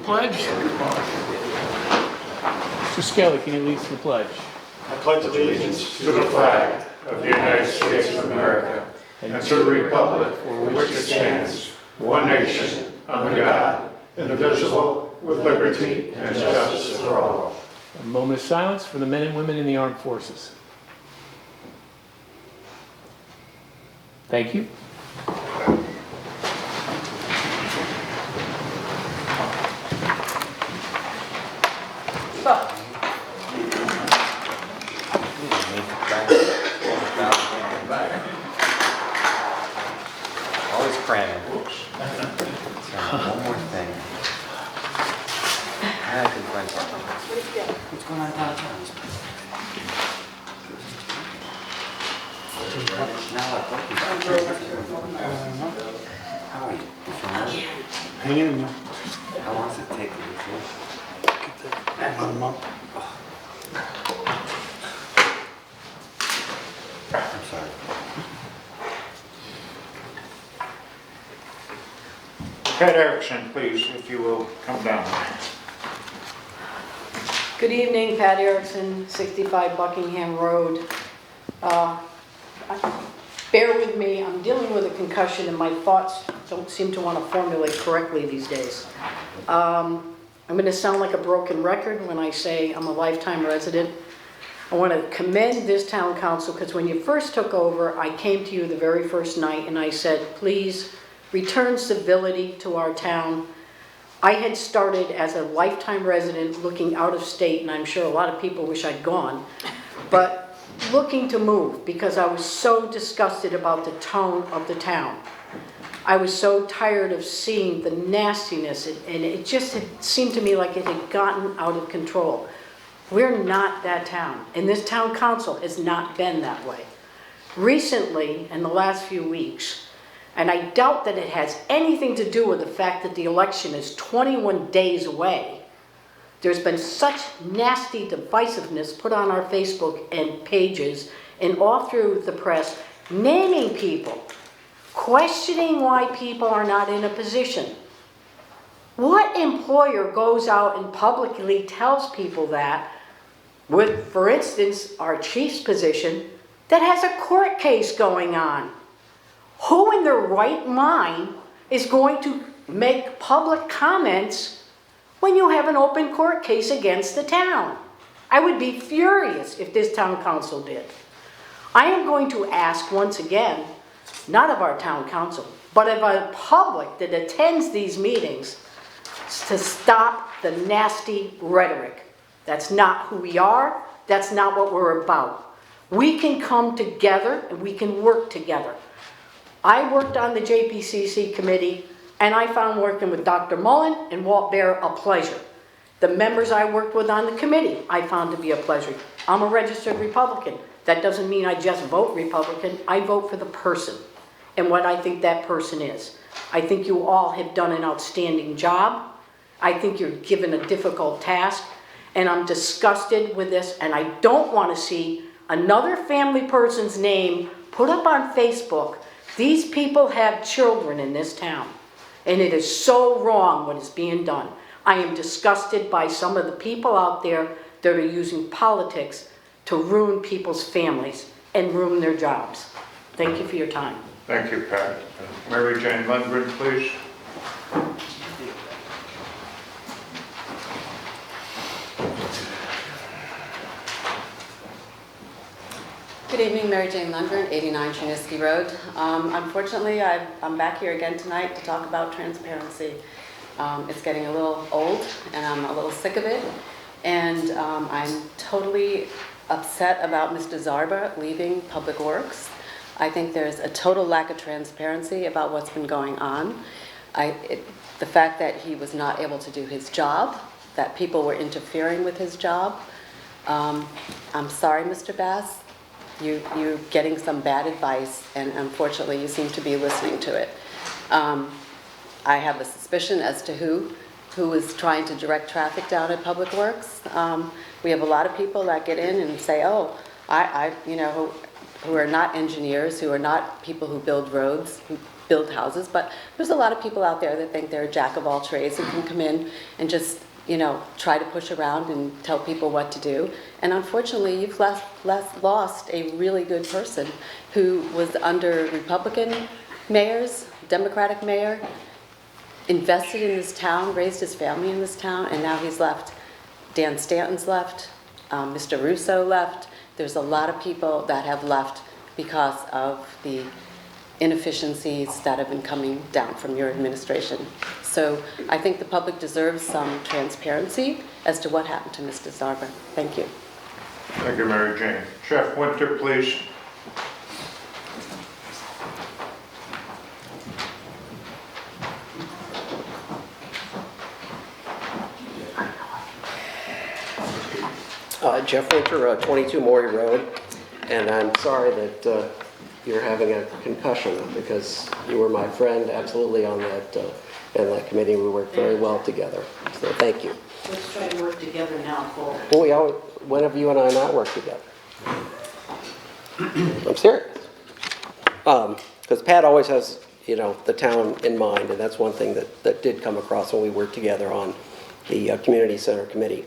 pledge? Mr. Skelly, can you lead us in the pledge? I pledge allegiance to the flag of the United States of America and to the republic for which it stands, one nation, under God, indivisible, with liberty and justice for all. A moment of silence for the men and women in the armed forces. Thank you. Always cramming. One more thing. What's going on downtown? How are you? You feeling good? Hanging in there. How long does it take to get through? About a month. I'm sorry. Pat Erickson, please, if you will, come down. Good evening, Pat Erickson, 65 Buckingham Road. Bear with me, I'm dealing with a concussion and my thoughts don't seem to want to formulate correctly these days. I'm going to sound like a broken record when I say I'm a lifetime resident. I want to commend this town council because when you first took over, I came to you the very first night and I said, please return civility to our town. I had started as a lifetime resident looking out of state, and I'm sure a lot of people wish I'd gone, but looking to move because I was so disgusted about the tone of the town. I was so tired of seeing the nastiness, and it just had seemed to me like it had gotten out of control. We're not that town, and this town council has not been that way. Recently, in the last few weeks, and I doubt that it has anything to do with the fact that the election is 21 days away, there's been such nasty divisiveness put on our Facebook and pages and all through the press, naming people, questioning why people are not in a position. What employer goes out and publicly tells people that, with, for instance, our chief's position, that has a court case going on? Who in their right mind is going to make public comments when you have an open court case against the town? I would be furious if this town council did. I am going to ask once again, not of our town council, but of our public that attends these meetings, to stop the nasty rhetoric. That's not who we are. That's not what we're about. We can come together and we can work together. I worked on the JPCC committee, and I found working with Dr. Mullen and Walt Bear a pleasure. The members I worked with on the committee, I found to be a pleasure. I'm a registered Republican. That doesn't mean I just vote Republican. I vote for the person and what I think that person is. I think you all have done an outstanding job. I think you're given a difficult task, and I'm disgusted with this, and I don't want to see another family person's name put up on Facebook. These people have children in this town, and it is so wrong what is being done. I am disgusted by some of the people out there that are using politics to ruin people's families and ruin their jobs. Thank you for your time. Thank you, Pat. Mary Jane Lundgren, please. Good evening, Mary Jane Lundgren, 89 Chiniski Road. Unfortunately, I'm back here again tonight to talk about transparency. It's getting a little old, and I'm a little sick of it. And I'm totally upset about Mr. Zarba leaving Public Works. I think there's a total lack of transparency about what's been going on. The fact that he was not able to do his job, that people were interfering with his job. I'm sorry, Mr. Bass. You're getting some bad advice, and unfortunately you seem to be listening to it. I have a suspicion as to who is trying to direct traffic down at Public Works. We have a lot of people that get in and say, oh, who are not engineers, who are not people who build roads, build houses, but there's a lot of people out there that think they're a jack of all trades and can come in and just, try to push around and tell people what to do. And unfortunately, you've lost a really good person who was under Republican mayors, Democratic mayor, invested in this town, raised his family in this town, and now he's left. Dan Stanton's left, Mr. Russo left. There's a lot of people that have left because of the inefficiencies that have been coming down from your administration. So I think the public deserves some transparency as to what happened to Mr. Zarba. Thank you. Thank you, Mary Jane. Chef Winter, please. Jeff Winter, 22 Morey Road, and I'm sorry that you're having a concussion because you were my friend absolutely on that committee. We worked very well together, so thank you. Let's try to work together now, Paul. Well, when have you and I not worked together? I'm serious. Because Pat always has, the town in mind, and that's one thing that did come across when we worked together on the Community Center Committee.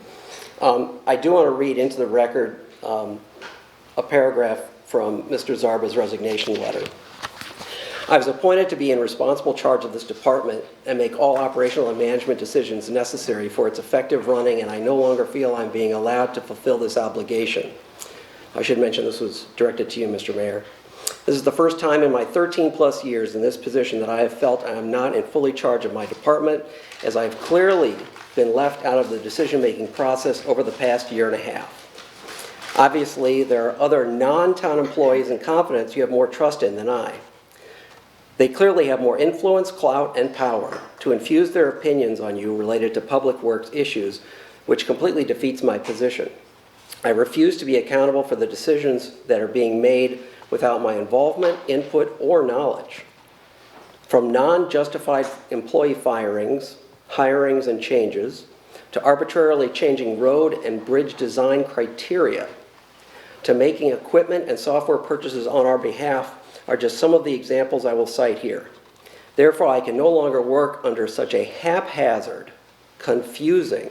I do want to read into the record a paragraph from Mr. Zarba's resignation letter. I was appointed to be in responsible charge of this department and make all operational and management decisions necessary for its effective running, and I no longer feel I'm being allowed to fulfill this obligation. I should mention this was directed to you, Mr. Mayor. This is the first time in my 13-plus years in this position that I have felt I am not in fully charge of my department, as I have clearly been left out of the decision-making process over the past year and a half. Obviously, there are other non-town employees in confidence you have more trust in than I. They clearly have more influence, clout, and power to infuse their opinions on you related to public works issues, which completely defeats my position. I refuse to be accountable for the decisions that are being made without my involvement, input, or knowledge. From non-justified employee firings, hirings, and changes, to arbitrarily changing road and bridge design criteria, to making equipment and software purchases on our behalf, are just some of the examples I will cite here. Therefore, I can no longer work under such a haphazard, confusing,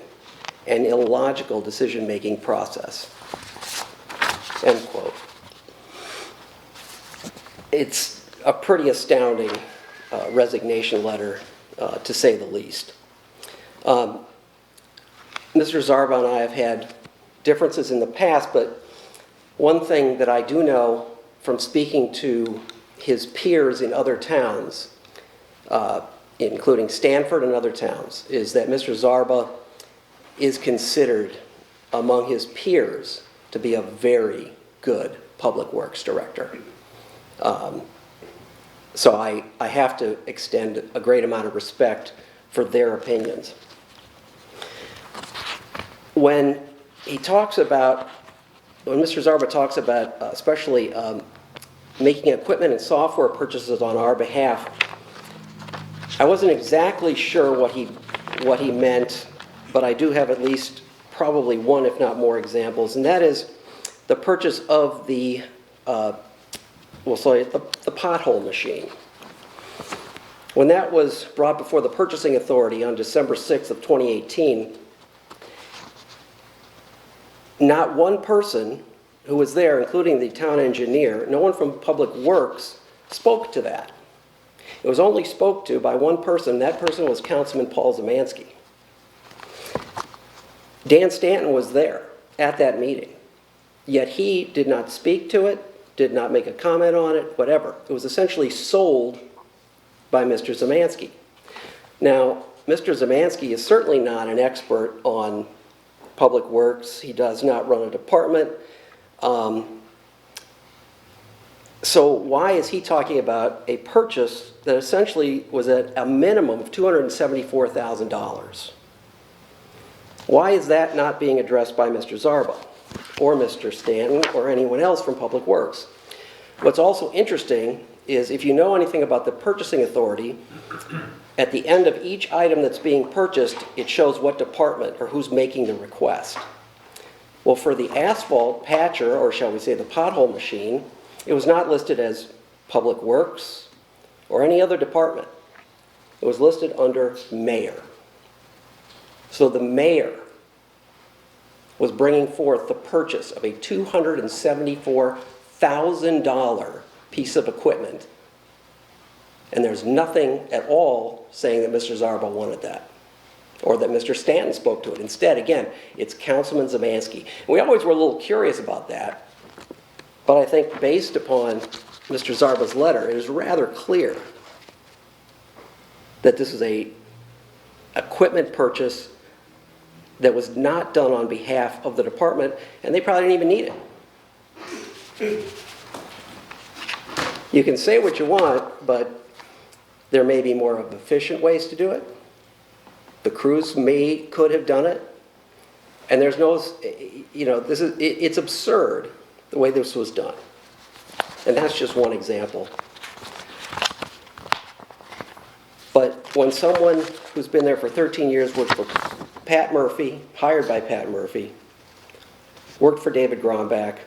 and illogical decision-making process. End quote. It's a pretty astounding resignation letter, to say the least. Mr. Zarba and I have had differences in the past, but one thing that I do know from speaking to his peers in other towns, including Stanford and other towns, is that Mr. Zarba is considered among his peers to be a very good public works director. So I have to extend a great amount of respect for their opinions. When Mr. Zarba talks about especially making equipment and software purchases on our behalf, I wasn't exactly sure what he meant, but I do have at least probably one, if not more, examples, and that is the purchase of the pothole machine. When that was brought before the Purchasing Authority on December 6th of 2018, not one person who was there, including the town engineer, no one from Public Works, spoke to that. It was only spoke to by one person. That person was Councilman Paul Zemansky. Dan Stanton was there at that meeting, yet he did not speak to it, did not make a comment on it, whatever. It was essentially sold by Mr. Zemansky. Now, Mr. Zemansky is certainly not an expert on public works. He does not run a department. So why is he talking about a purchase that essentially was at a minimum of $274,000? Why is that not being addressed by Mr. Zarba or Mr. Stanton or anyone else from Public Works? What's also interesting is if you know anything about the Purchasing Authority, at the end of each item that's being purchased, it shows what department or who's making the request. Well, for the asphalt patcher, or shall we say the pothole machine, it was not listed as Public Works or any other department. It was listed under mayor. So the mayor was bringing forth the purchase of a $274,000 piece of equipment, and there's nothing at all saying that Mr. Zarba wanted that, or that Mr. Stanton spoke to it. Instead, again, it's Councilman Zamansky. And we always were a little curious about that, but I think based upon Mr. Zarba's letter, it is rather clear that this is a equipment purchase that was not done on behalf of the department, and they probably didn't even need it. You can say what you want, but there may be more of efficient ways to do it. The crews could have done it, and there's no, it's absurd the way this was done. And that's just one example. But when someone who's been there for 13 years worked for Pat Murphy, hired by Pat Murphy, worked for David Grombach,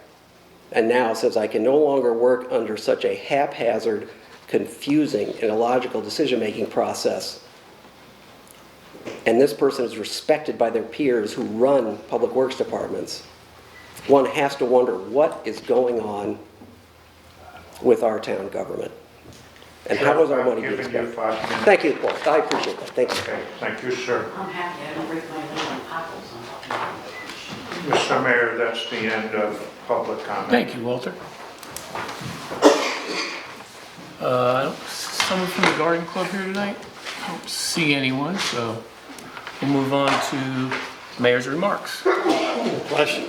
and now says, I can no longer work under such a haphazard, confusing, and illogical decision-making process, and this person is respected by their peers who run public works departments, one has to wonder what is going on with our town government. And how was our money being I've given you spent? 5 minutes. Thank you, Paul. I appreciate that. Thank you. Okay, thank you, sir. I'm happy I don't break my leg on potholes on Mr. Mayor, that's the end of public comment. Thank you, Walter. Someone from the garden club here tonight? I don't see anyone, so we'll move on to mayor's remarks. Bless you.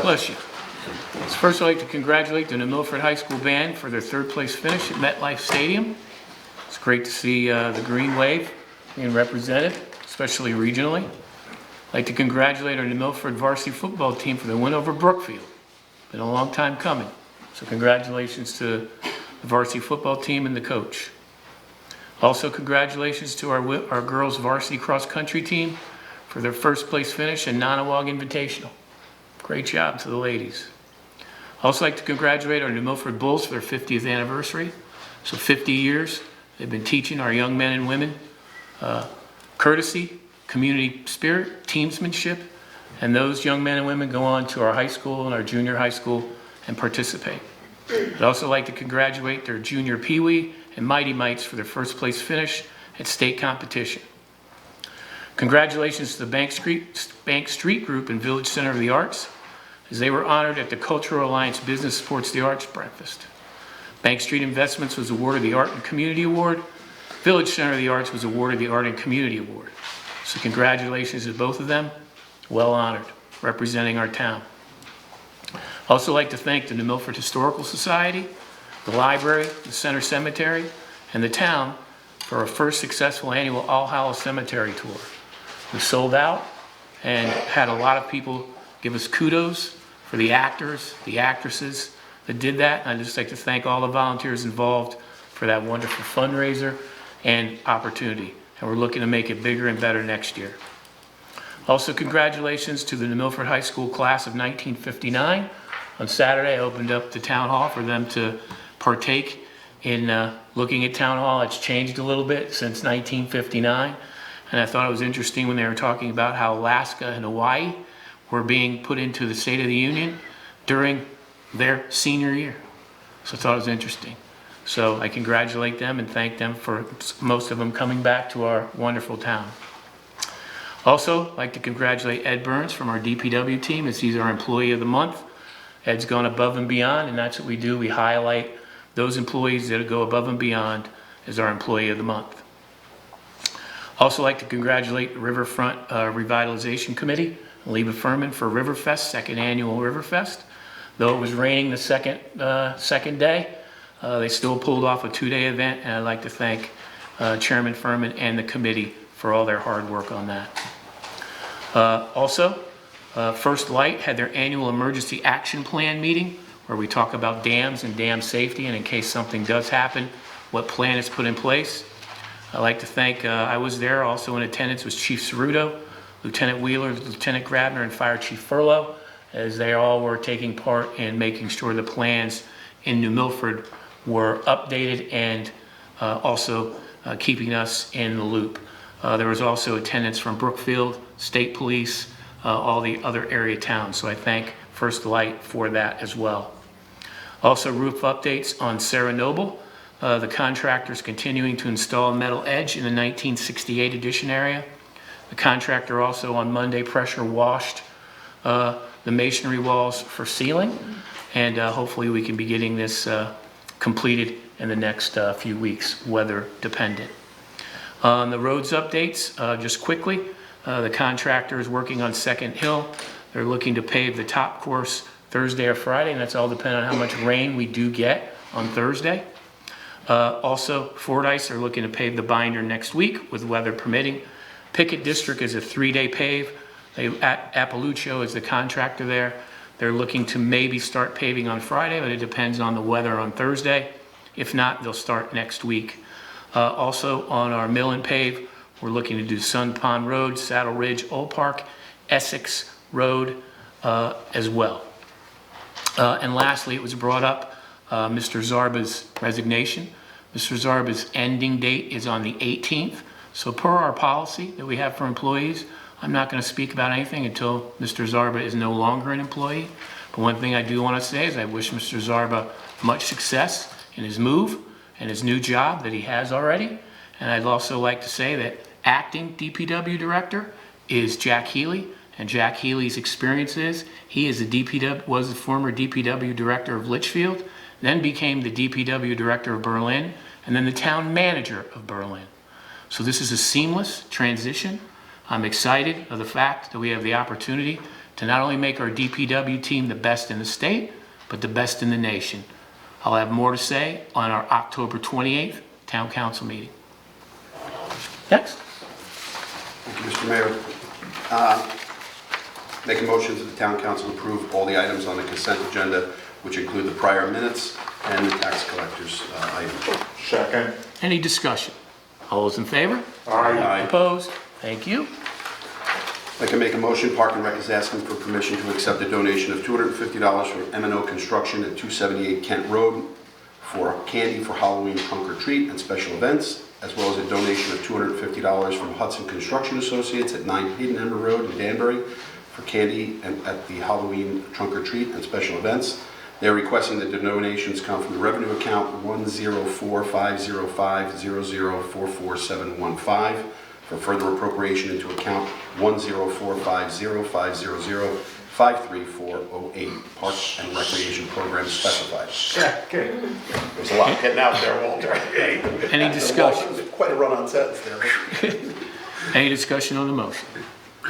Bless you. So first, I'd like to congratulate the New Milford High School band for their third place finish at MetLife Stadium. It's great to see the Green Wave being represented, especially regionally. I'd like to congratulate our New Milford varsity football team for the win over Brookfield. Been a long time coming, so congratulations to the varsity football team and the coach. Also, congratulations to our girls varsity cross country team for their first place finish in Nonawag Invitational. Great job to the ladies. I'd also like to congratulate our New Milford Bulls for their 50th anniversary. So 50 years, they've been teaching our young men and women courtesy, community spirit, teamsmanship, and those young men and women go on to our high school and our junior high school and participate. I'd also like to congratulate their junior Pee-wee and Mighty Mites for their first place finish at state competition. Congratulations to the Bank Street Group and Village Center of the Arts, as they were honored at the Cultural Alliance Business Supports the Arts Breakfast. Bank Street Investments was awarded the Art and Community Award. Village Center of the Arts was awarded the Art and Community Award. So congratulations to both of them. Well honored, representing our town. Also like to thank the New Milford Historical Society, the library, the Center Cemetery, and the town for our first successful annual All Hallows Cemetery tour. We sold out and had a lot of people give us kudos for the actors, the actresses that did that. And I'd just like to thank all the volunteers involved for that wonderful fundraiser and opportunity. And we're looking to make it bigger and better next year. Also, congratulations to the New Milford High School class of 1959. On Saturday, I opened up the town hall for them to partake in looking at town hall. It's changed a little bit since 1959. And I thought it was interesting when they were talking about how Alaska and Hawaii were being put into the State of the Union during their senior year. So I thought it was interesting. So I congratulate them and thank them for most of them coming back to our wonderful town. Also, I'd like to congratulate Ed Burns from our DPW team, as he's our Employee of the Month. Ed's gone above and beyond, and that's what we do. We highlight those employees that go above and beyond as our Employee of the Month. Also like to congratulate the Riverfront Revitalization Committee, Leva Furman, for Riverfest, second annual Riverfest. Though it was raining the second day, they still pulled off a 2-day event, and I'd like to thank Chairman Furman and the committee for all their hard work on that. Also, First Light had their annual Emergency Action Plan meeting, where we talk about dams and dam safety, and in case something does happen, what plan is put in place. I'd like to thank, I was there, also in attendance was Chief Ceruto, Lieutenant Wheeler, Lieutenant Grabner, and Fire Chief Furlow, as they all were taking part in making sure the plans in New Milford were updated and also keeping us in the loop. There was also attendance from Brookfield, State Police, all the other area towns. So I thank First Light for that as well. Also roof updates on Sarah Noble. The contractor's continuing to install metal edge in the 1968 edition area. The contractor also on Monday pressure washed the masonry walls for sealing, and hopefully we can be getting this completed in the next few weeks, weather dependent. On the roads updates, just quickly, the contractor is working on Second Hill. They're looking to pave the top course Thursday or Friday, and that's all depending on how much rain we do get on Thursday. Also, Fordyce are looking to pave the binder next week with weather permitting. Pickett District is a 3-day pave. Appaluccio is the contractor there. They're looking to maybe start paving on Friday, but it depends on the weather on Thursday. If not, they'll start next week. Also on our mill and pave, we're looking to do Sun Pond Road, Saddle Ridge, Old Park, Essex Road as well. And lastly, it was brought up, Mr. Zarba's resignation. Mr. Zarba's ending date is on the 18th. So per our policy that we have for employees, I'm not going to speak about anything until Mr. Zarba is no longer an employee. But one thing I do want to say is I wish Mr. Zarba much success in his move and his new job that he has already. And I'd also like to say that acting DPW director is Jack Healy. And Jack Healy's experience is he is was the former DPW director of Litchfield, then became the DPW director of Berlin, and then the town manager of Berlin. So this is a seamless transition. I'm excited of the fact that we have the opportunity to not only make our DPW team the best in the state, but the best in the nation. I'll have more to say on our October 28th town council meeting. Next. Thank you, Mr. Mayor. Make a motion that the town council approve all the items on the consent agenda, which include the prior minutes and the tax collector's item. Second. Any discussion? All those in favor? Aye. Opposed? Thank you. I can make a motion, Park and Rec is asking for permission to accept a donation of $250 from M&O Construction at 278 Kent Road for candy for Halloween trunk or treat and special events, as well as a donation of $250 from Hudson Construction Associates at 9 Hayden Ember Road in Danbury for candy and at the Halloween trunk or treat and special events. They're requesting that the donations come from the revenue account 1045050044715 for further appropriation into account 1045050053408, Park and Recreation Program specified. Second. There's a lot getting out there, Walter. Any discussion? Quite a run-on sentence there. Any discussion on the motion?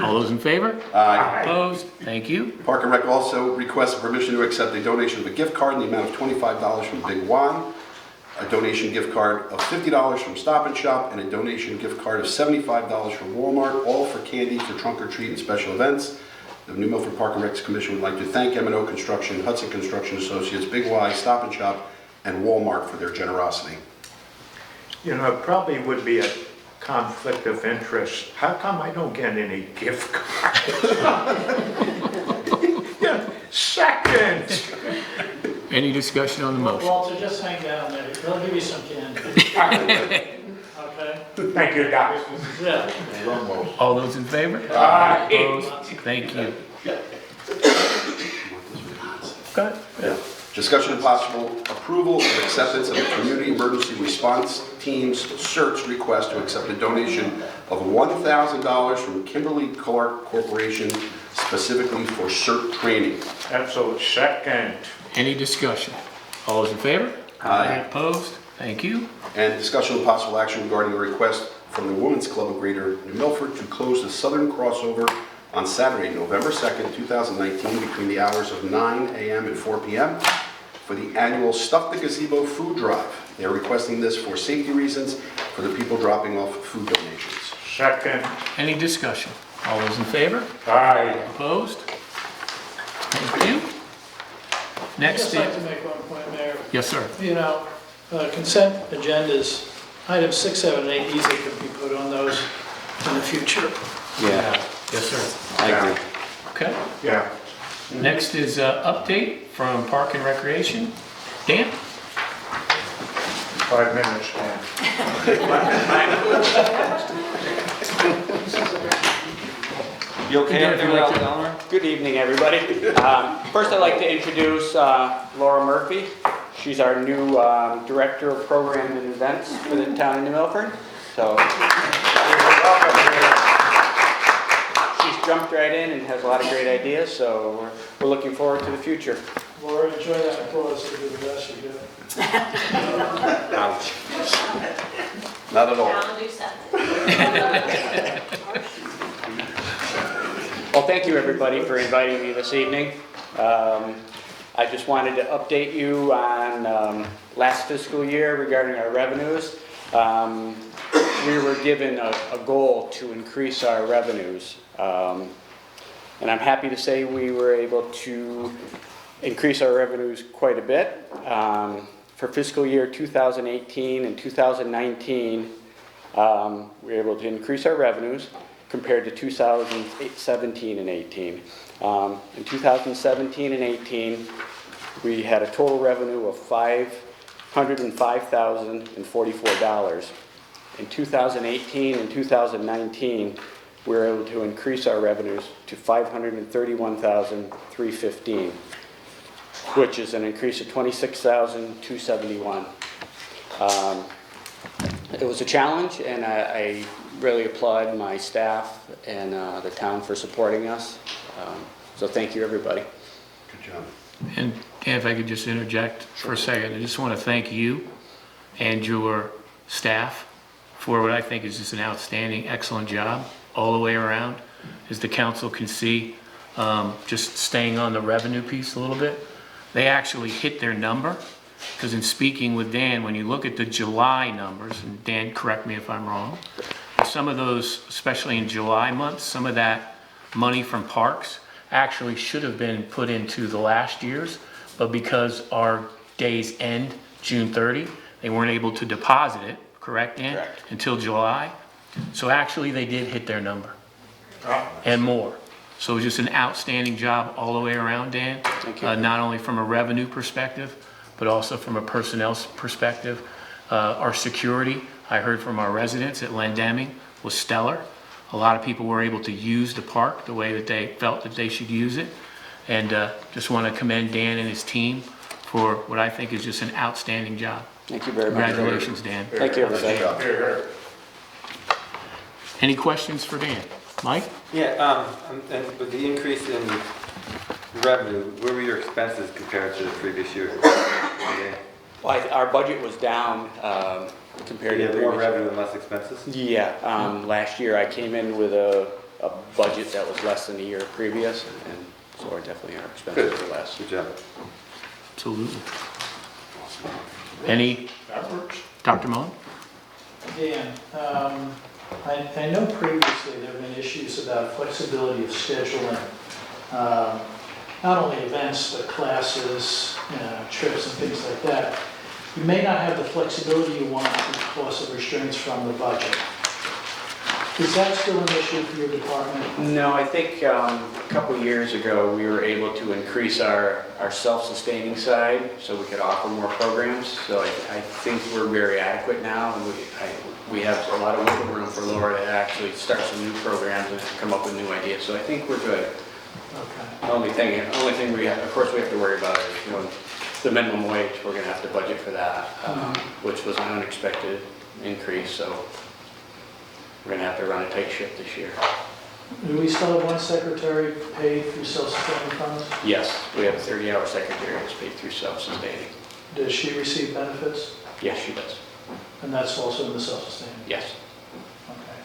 All those in favor? Aye. Opposed? Thank you. Park and Rec also requests permission to accept a donation of a gift card in the amount of $25 from Big Y, a donation gift card of $50 from Stop and Shop, and a donation gift card of $75 from Walmart, all for candy for trunk or treat and special events. The New Milford Park and Rec Commission would like to thank M&O Construction, Hudson Construction Associates, Big Y, Stop and Shop, and Walmart for their generosity. You know, it probably would be a conflict of interest. How come I don't get any gift cards? Yeah, second. Any discussion on the motion? Walter, just hang down there. They'll give you some candy. Okay? Thank you, Doc. Yeah. All those in favor? Aye. Opposed? Thank you. Go ahead. Discussion and possible approval of acceptance of a community emergency response team's search request to accept a donation of $1,000 from Kimberly Clark Corporation specifically for CERT training. Absolute second. Any discussion? All those in favor? Aye. Opposed? Thank you. And discussion and possible action regarding a request from the Women's Club of Greater New Milford to close the southern crossover on Saturday, November 2nd, 2019, between the hours of 9 a.m. and 4 p.m. for the annual Stuff the Gazebo food drive. They're requesting this for safety reasons for the people dropping off food donations. Second. Any discussion? All those in favor? Aye. Opposed? Thank you. I'd Next just like to is, make one point, Mayor. yes, sir. You know, consent agendas, items 6, 7, and 8 easily could be put on those in the future. Yeah, Yes, sir. I agree. Okay. Yeah. Next is update from Park and Recreation. Dan? 5 minutes, Dan. You okay up there without Eleanor? Good evening, everybody. First, I'd like to introduce Laura Murphy. She's our new Director of Program and Events for the town of New Milford. So she's jumped right in and has a lot of great ideas, so we're looking forward to the future. Laura, enjoy that applause, it'll be the best you do. Ouch. Not at all. Well, thank you, everybody, for inviting me this evening. I just wanted to update you on last fiscal year regarding our revenues. We were given a goal to increase our revenues. And I'm happy to say we were able to increase our revenues quite a bit. For fiscal year 2018 and 2019, we were able to increase our revenues compared to 2017 and 18. In 2017 and 18, we had a total revenue of $505,044. In 2018 and 2019, we were able to increase our revenues to $531,315, which is an increase of $26,271. It was a challenge, and I really applaud my staff and the town for supporting us. So thank you, everybody. Good job. And Dan, if I could just interject for a second, I just want to thank you and your staff for what I think is just an outstanding, excellent job all the way around. As the council can see, just staying on the revenue piece a little bit, they actually hit their number. Because in speaking with Dan, when you look at the July numbers, and Dan, correct me if I'm wrong, some of those, especially in July months, some of that money from parks actually should have been put into the last year's, but because our days end June 30, they weren't able to deposit it, correct, Dan? Correct. Until July. So actually, they did hit their number and more. So it was just an outstanding job all the way around, Dan. Thank you. Not only from a revenue perspective, but also from a personnel perspective. Our security, I heard from our residents at Lendeming, was stellar. A lot of people were able to use the park the way that they felt that they should use it. And just want to commend Dan and his team for what I think is just an outstanding job. Thank you very much. Congratulations, Dan. Thank you, everybody. Any questions for Dan? Mike? Yeah, and with the increase in revenue, where were your expenses compared to the previous year? Yeah. Well, our budget was down compared You to had more previous- revenue and less expenses? Yeah, last year I came in with a budget that was less than the year previous, and so definitely our expenses Good. were less. Good job. Absolutely. Any? Dr. Mullen? Dan, I know previously there have been issues about flexibility of scheduling, not only events, but classes, trips and things like that. You may not have the flexibility you want because of restraints from the budget. Is that still an issue for your department? No, I think a couple years ago we were able to increase our self-sustaining side so we could offer more programs. So I think we're very adequate now. And we have a lot of wiggle room for Laura to actually start some new programs and come up with new ideas. So I think we're good. Okay. The only thing we have, of course, we have to worry about is the minimum wage. We're going to have to budget for that, which was an unexpected increase. So we're going to have to run a tight ship this year. Do we still have one secretary paid through self-sustaining funds? Yes, we have a 30-hour secretary that's paid through self-sustaining. Does she receive benefits? Yes, she does. And that's also in the self-sustaining? Yes. Okay.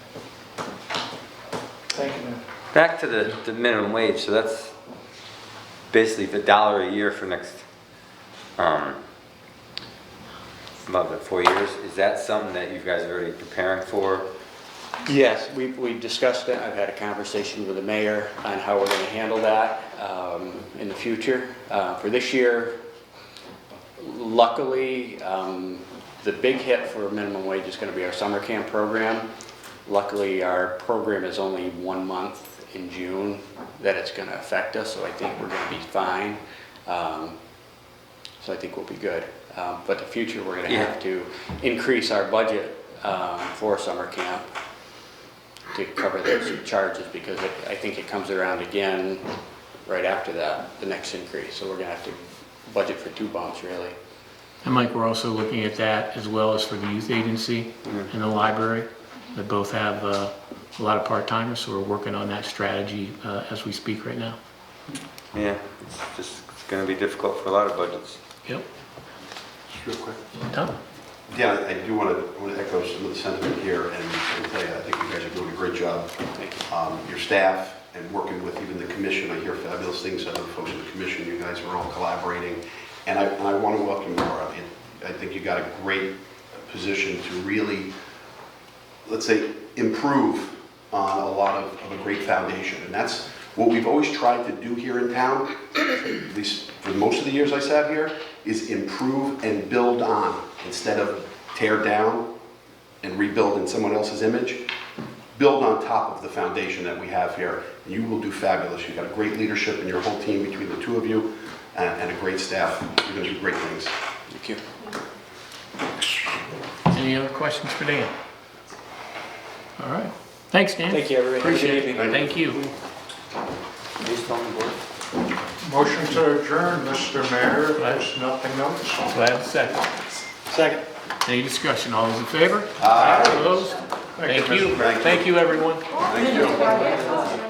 Thank you, ma'am. Back to the minimum wage, so that's basically $1 a year for next, about 4 years. Is that something that you guys are already preparing for? Yes, we discussed that. I've had a conversation with the mayor on how we're going to handle that in the future. For this year, luckily, the big hit for minimum wage is going to be our summer camp program. Luckily, our program is only 1 month in June that it's going to affect us, so I think we're going to be fine. So I think we'll be good. But the future, we're gonna have to increase our budget for summer camp to cover those charges, because I think it comes around again right after that, the next increase. So we're gonna have to budget for 2 bumps, really. And Mike, we're also looking at that as well as for the youth agency and the library. They both have a lot of part-timers, so we're working on that strategy as we speak right now. Yeah, it's gonna be difficult for a lot of budgets. Yep. Just real quick. Tom? Yeah, I do want to echo some of the sentiment here and tell you, I think you guys are doing a great job. Thank you. Your staff and working with even the commission, I hear fabulous things out of the folks in the commission. You guys are all collaborating, and I want to welcome Laura. I think you got a great position to really, let's say, improve on a lot of a great foundation, and that's what we've always tried to do here in town, at least for most of the years I sat here, is improve and build on instead of tear down and rebuild in someone else's image. Build on top of the foundation that we have here. You will do fabulous. You've got a great leadership in your whole team between the two of you and a great staff. You're going to do great things. Thank you. Any other questions for Dan? All right. Thanks, Dan. Thank you, everybody. Have a good Appreciate it. evening. Thank you. Are you still on the board? Motion to adjourn, Mr. Mayor, if there's nothing else. Do I have a second? Second. Any discussion? All those in favor? Aye. Opposed? Thank you. Thank you. Thank you, everyone. Thank you.